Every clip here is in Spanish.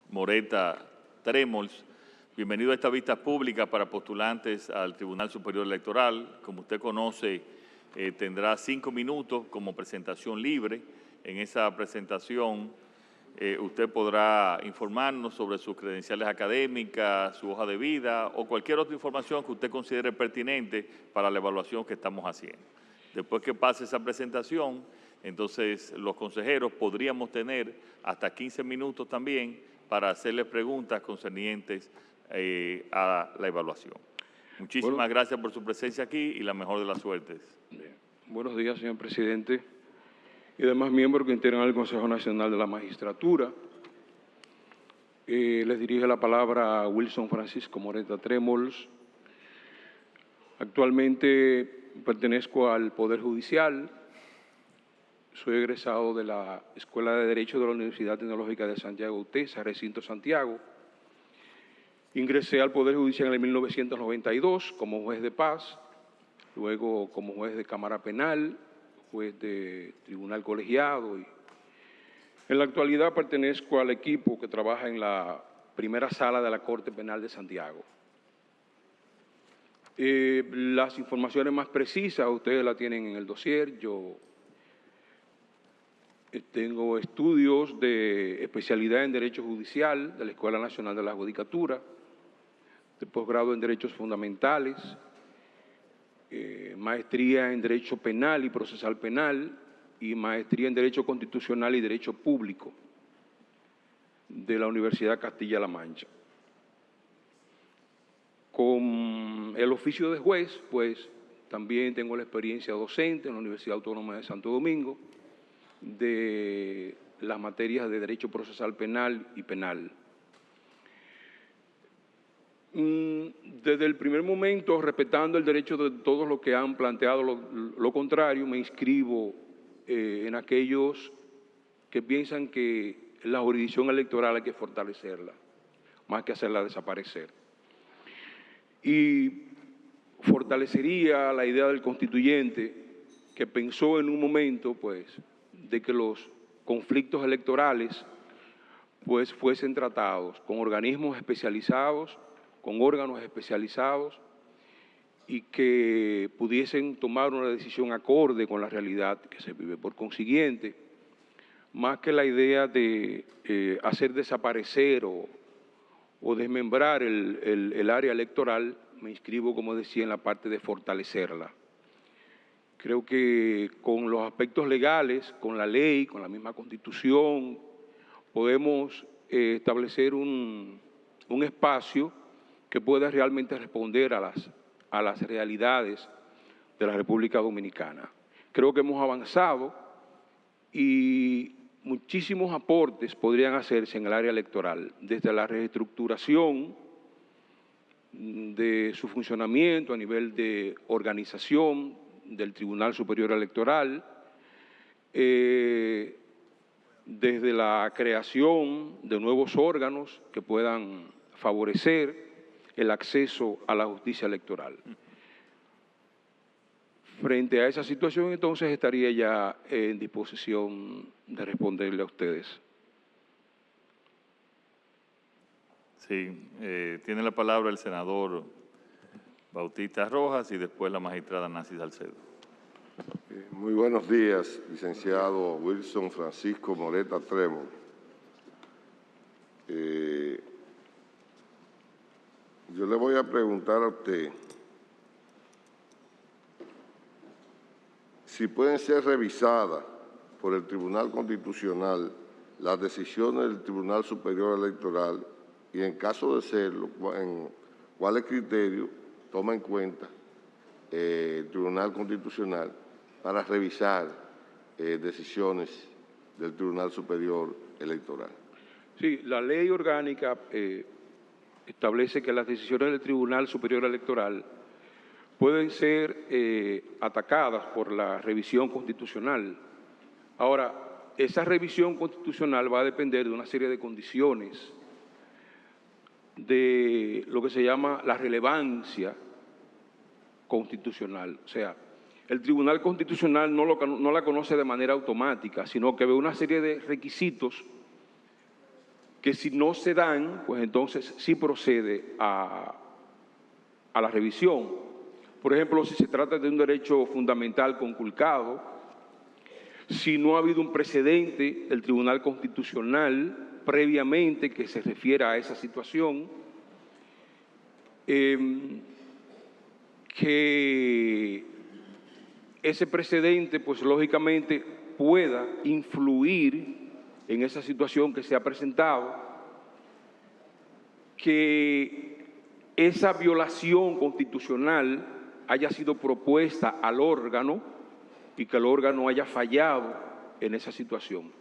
Moreta Trémols. Bienvenido a esta vista pública para postulantes al Tribunal Superior Electoral. Como usted conoce, tendrá 5 minutos como presentación libre. En esa presentación usted podrá informarnos sobre sus credenciales académicas, su hoja de vida o cualquier otra información que usted considere pertinente para la evaluación que estamos haciendo. Después que pase esa presentación, entonces los consejeros podríamos tener hasta 15 minutos también para hacerles preguntas concernientes a la evaluación. Muchísimas gracias por su presencia aquí y la mejor de las suertes. Bien. Buenos días, señor presidente y demás miembros que integran el Consejo Nacional de la Magistratura. Les dirige la palabra a Wilson Francisco Moreta Trémols. Actualmente pertenezco al Poder Judicial. Soy egresado de la Escuela de Derecho de la Universidad Tecnológica de Santiago UTESA, recinto Santiago. Ingresé al Poder Judicial en el 1992 como juez de paz, luego como juez de Cámara Penal, juez de Tribunal Colegiado. Y en la actualidad pertenezco al equipo que trabaja en la primera sala de la Corte Penal de Santiago. Las informaciones más precisas ustedes las tienen en el dossier. Yo tengo estudios de especialidad en Derecho Judicial de la Escuela Nacional de la Judicatura, de posgrado en Derechos Fundamentales, maestría en Derecho Penal y Procesal Penal y maestría en Derecho Constitucional y Derecho Público de la Universidad Castilla-La Mancha. Con el oficio de juez, pues también tengo la experiencia docente en la Universidad Autónoma de Santo Domingo de las materias de Derecho Procesal Penal y Penal. Desde el primer momento, respetando el derecho de todos los que han planteado lo contrario, me inscribo en aquellos que piensan que la jurisdicción electoral hay que fortalecerla, más que hacerla desaparecer. Y fortalecería la idea del constituyente que pensó en un momento, pues, de que los conflictos electorales, pues, fuesen tratados con organismos especializados, con órganos especializados y que pudiesen tomar una decisión acorde con la realidad que se vive. Por consiguiente, más que la idea de hacer desaparecer o desmembrar el área electoral, me inscribo, como decía, en la parte de fortalecerla. Creo que con los aspectos legales, con la ley, con la misma Constitución, podemos establecer un espacio que pueda realmente responder a las realidades de la República Dominicana. Creo que hemos avanzado y muchísimos aportes podrían hacerse en el área electoral, desde la reestructuración de su funcionamiento a nivel de organización del Tribunal Superior Electoral, desde la creación de nuevos órganos que puedan favorecer el acceso a la justicia electoral. Frente a esa situación, entonces, estaría ya en disposición de responderle a ustedes. Sí, tiene la palabra el senador Bautista Rojas y después la magistrada Nancy Salcedo. Muy buenos días, licenciado Wilson Francisco Moreta Trémols. Yo le voy a preguntar a usted si pueden ser revisadas por el Tribunal Constitucional las decisiones del Tribunal Superior Electoral y, en caso de serlo, cuáles criterios toma en cuenta el Tribunal Constitucional para revisar decisiones del Tribunal Superior Electoral. Sí, la ley orgánica establece que las decisiones del Tribunal Superior Electoral pueden ser atacadas por la revisión constitucional. Ahora, esa revisión constitucional va a depender de una serie de condiciones, de lo que se llama la relevancia constitucional. O sea, el Tribunal Constitucional no la conoce de manera automática, sino que ve una serie de requisitos que si no se dan, pues entonces sí procede a la revisión. Por ejemplo, si se trata de un derecho fundamental conculcado, si no ha habido un precedente del Tribunal Constitucional previamente que se refiera a esa situación, que ese precedente, pues lógicamente, pueda influir en esa situación que se ha presentado, que esa violación constitucional haya sido propuesta al órgano y que el órgano haya fallado en esa situación.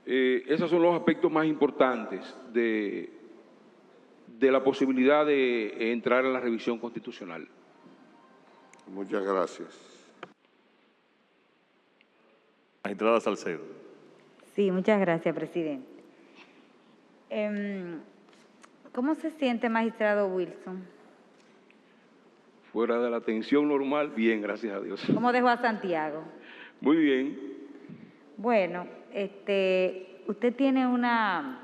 Esos son los aspectos más importantes de la posibilidad de entrar en la revisión constitucional. Muchas gracias. Magistrada Salcedo. Sí, muchas gracias, presidente. ¿Cómo se siente, magistrado Wilson? Fuera de la atención normal, bien, gracias a Dios. ¿Cómo dejó a Santiago? Muy bien. Bueno, usted tiene una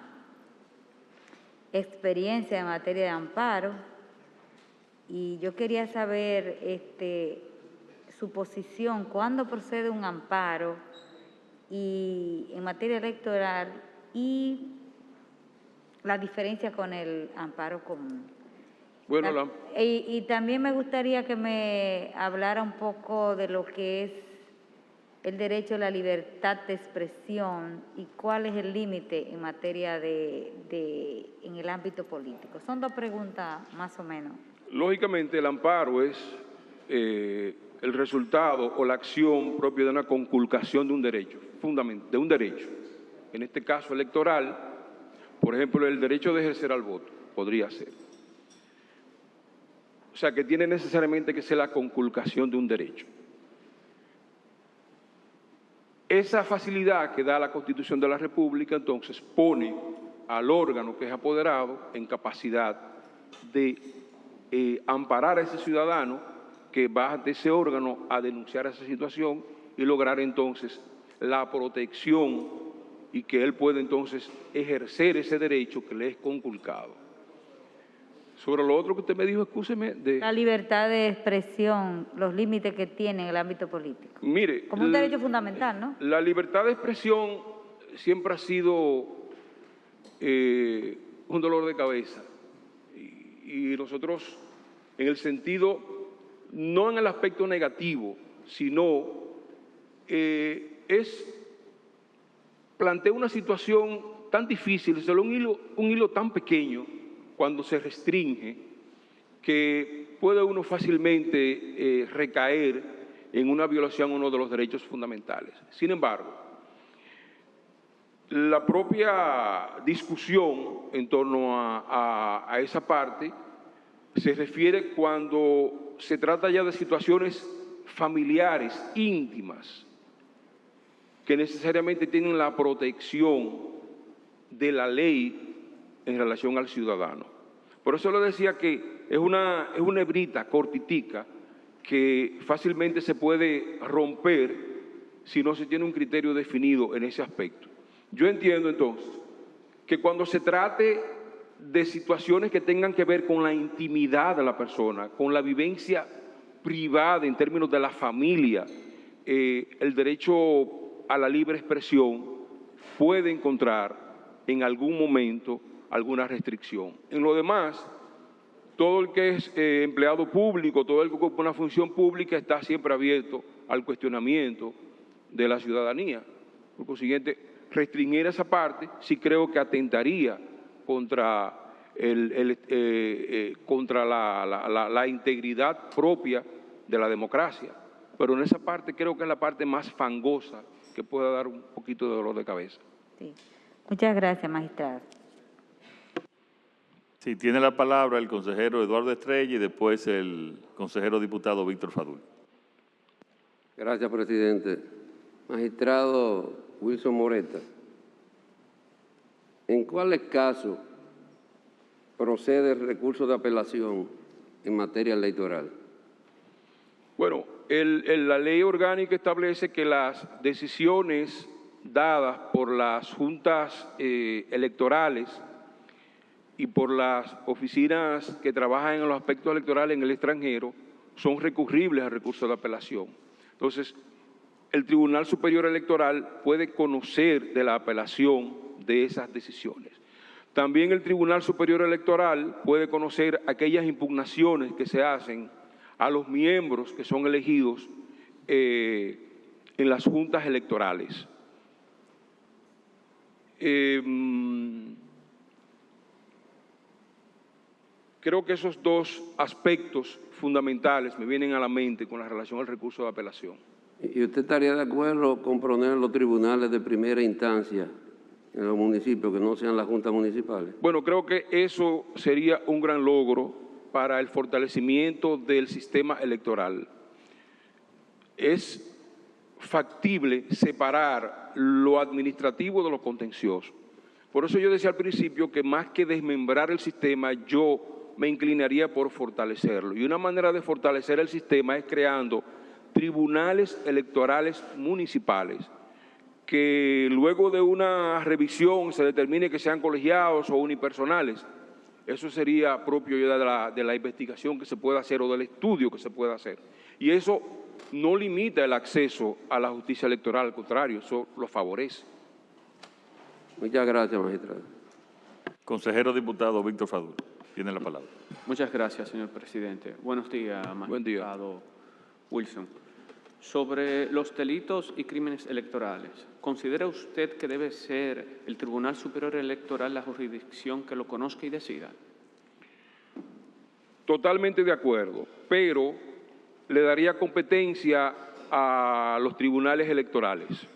experiencia en materia de amparo y yo quería saber su posición, cuándo procede un amparo y en materia electoral y la diferencia con el amparo común. Bueno, y también me gustaría que me hablara un poco de lo que es el derecho a la libertad de expresión y cuál es el límite en materia en el ámbito político. Son dos preguntas más o menos. lógicamente el amparo es el resultado o la acción propia de una conculcación de un derecho, de un derecho. En este caso electoral, por ejemplo, el derecho de ejercer al voto, podría ser. O sea, que tiene necesariamente que ser la conculcación de un derecho. Esa facilidad que da la Constitución de la República, entonces, pone al órgano que es apoderado en capacidad de amparar a ese ciudadano que va ante ese órgano a denunciar esa situación y lograr entonces la protección y que él pueda entonces ejercer ese derecho que le es conculcado. Sobre lo otro que usted me dijo, excúseme. La libertad de expresión, los límites que tiene en el ámbito político. Mire, como un derecho fundamental, ¿no? La libertad de expresión siempre ha sido un dolor de cabeza. Y nosotros, en el sentido, no en el aspecto negativo, sino plantea una situación tan difícil, solo un hilo tan pequeño, cuando se restringe, que puede uno fácilmente recaer en una violación a uno de los derechos fundamentales. Sin embargo, la propia discusión en torno a esa parte se refiere cuando se trata ya de situaciones familiares, íntimas, que necesariamente tienen la protección de la ley en relación al ciudadano. Por eso le decía que es una hebrita cortitica que fácilmente se puede romper si no se tiene un criterio definido en ese aspecto. Yo entiendo entonces que cuando se trate de situaciones que tengan que ver con la intimidad de la persona, con la vivencia privada en términos de la familia, el derecho a la libre expresión puede encontrar en algún momento alguna restricción. En lo demás, todo el que es empleado público, todo el que ocupa una función pública está siempre abierto al cuestionamiento de la ciudadanía. Por consiguiente, restringir esa parte sí creo que atentaría contra, contra la integridad propia de la democracia. Pero en esa parte creo que es la parte más fangosa que pueda dar un poquito de dolor de cabeza. Sí. Muchas gracias, magistrado. Sí, tiene la palabra el consejero Eduardo Estrella y después el consejero diputado Víctor Fadul. Gracias, presidente. Magistrado Wilson Moreta, ¿en cuáles casos procede el recurso de apelación en materia electoral? Bueno, la ley orgánica establece que las decisiones dadas por las juntas electorales y por las oficinas que trabajan en los aspectos electorales en el extranjero son recurribles al recurso de apelación. Entonces, el Tribunal Superior Electoral puede conocer de la apelación de esas decisiones. También el Tribunal Superior Electoral puede conocer aquellas impugnaciones que se hacen a los miembros que son elegidos en las juntas electorales. Creo que esos dos aspectos fundamentales me vienen a la mente con la relación al recurso de apelación. ¿Y usted estaría de acuerdo con poner los tribunales de primera instancia en los municipios que no sean las juntas municipales? Bueno, creo que eso sería un gran logro para el fortalecimiento del sistema electoral. Es factible separar lo administrativo de lo contencioso. Por eso yo decía al principio que más que desmembrar el sistema, yo me inclinaría por fortalecerlo. Y una manera de fortalecer el sistema es creando tribunales electorales municipales que luego de una revisión se determine que sean colegiados o unipersonales. Eso sería propio ya de la investigación que se pueda hacer o del estudio que se pueda hacer. Y eso no limita el acceso a la justicia electoral, al contrario, eso lo favorece. Muchas gracias, magistrado. Consejero diputado Víctor Fadul, tiene la palabra. Muchas gracias, señor presidente. Buenos días, magistrado Wilson. Sobre los delitos y crímenes electorales, ¿considera usted que debe ser el Tribunal Superior Electoral la jurisdicción que lo conozca y decida? Totalmente de acuerdo, pero le daría competencia a los tribunales electorales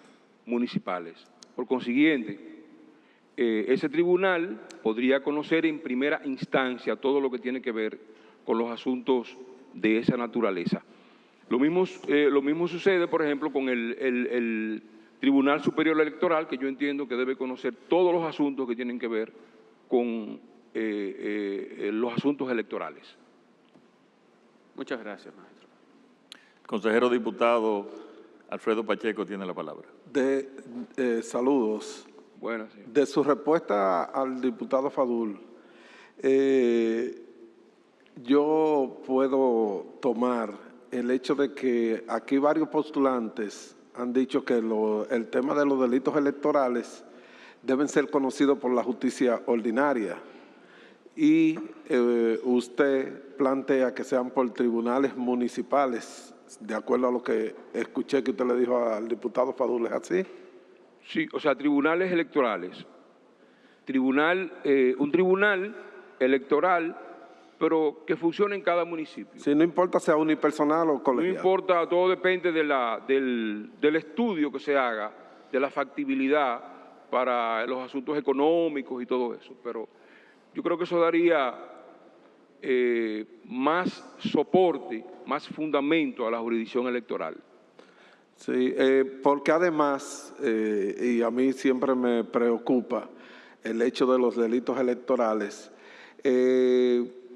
municipales. Por consiguiente, ese tribunal podría conocer en primera instancia todo lo que tiene que ver con los asuntos de esa naturaleza. Lo mismo sucede, por ejemplo, con el Tribunal Superior Electoral, que yo entiendo que debe conocer todos los asuntos que tienen que ver con los asuntos electorales. Muchas gracias, maestro. Consejero diputado Alfredo Pacheco tiene la palabra. Saludos. Buenas, sí. De su respuesta al diputado Fadul, yo puedo tomar el hecho de que aquí varios postulantes han dicho que el tema de los delitos electorales deben ser conocidos por la justicia ordinaria y usted plantea que sean por tribunales municipales, de acuerdo a lo que escuché que usted le dijo al diputado Fadul, ¿es así? Sí, o sea, tribunales electorales. Un tribunal electoral, pero que funcione en cada municipio. Sí, no importa sea unipersonal o colegiado. No importa, todo depende del estudio que se haga, de la factibilidad para los asuntos económicos y todo eso. Pero yo creo que eso daría más soporte, más fundamento a la jurisdicción electoral. Sí, porque además, y a mí siempre me preocupa el hecho de los delitos electorales,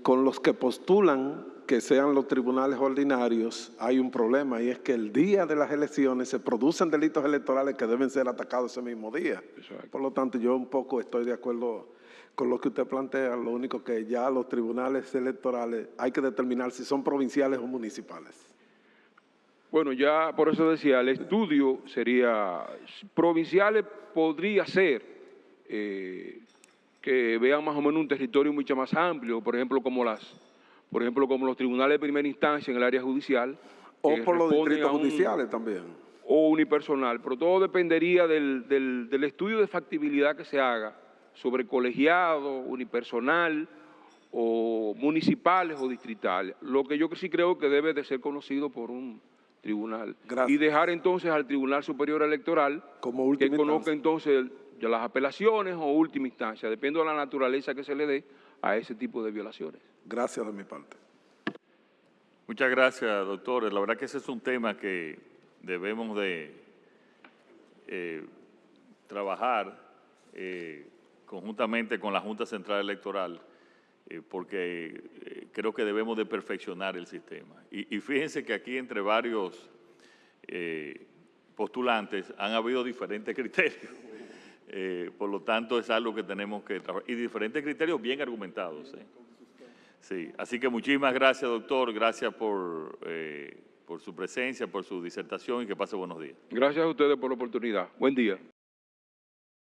con los que postulan que sean los tribunales ordinarios, hay un problema, y es que el día de las elecciones se producen delitos electorales que deben ser atacados ese mismo día. Exacto. Por lo tanto, yo un poco estoy de acuerdo con lo que usted plantea, lo único que ya los tribunales electorales hay que determinar si son provinciales o municipales. Bueno, ya por eso decía, el estudio sería, provinciales podría ser que vean más o menos un territorio mucho más amplio, por ejemplo, como los tribunales de primera instancia en el área judicial. O por los distritos a judiciales también. O unipersonal, pero todo dependería del estudio de factibilidad que se haga sobre colegiado, unipersonal, o municipales o distritales. Lo que yo sí creo que debe de ser conocido por un tribunal. Gracias. Y dejar entonces al Tribunal Superior Electoral Como última que conozca instancia. entonces de las apelaciones o última instancia, depende de la naturaleza que se le dé a ese tipo de violaciones. Gracias de mi parte. Muchas gracias, doctor. La verdad que ese es un tema que debemos de trabajar conjuntamente con la Junta Central Electoral, porque creo que debemos de perfeccionar el sistema. Y fíjense que aquí entre varios postulantes han habido diferentes criterios. Por lo tanto, es algo que tenemos que trabajar. Y diferentes criterios bien argumentados. Sí. Así que muchísimas gracias, doctor. Gracias por su presencia, por su disertación y que pase buenos días. Gracias a ustedes por la oportunidad. Buen día.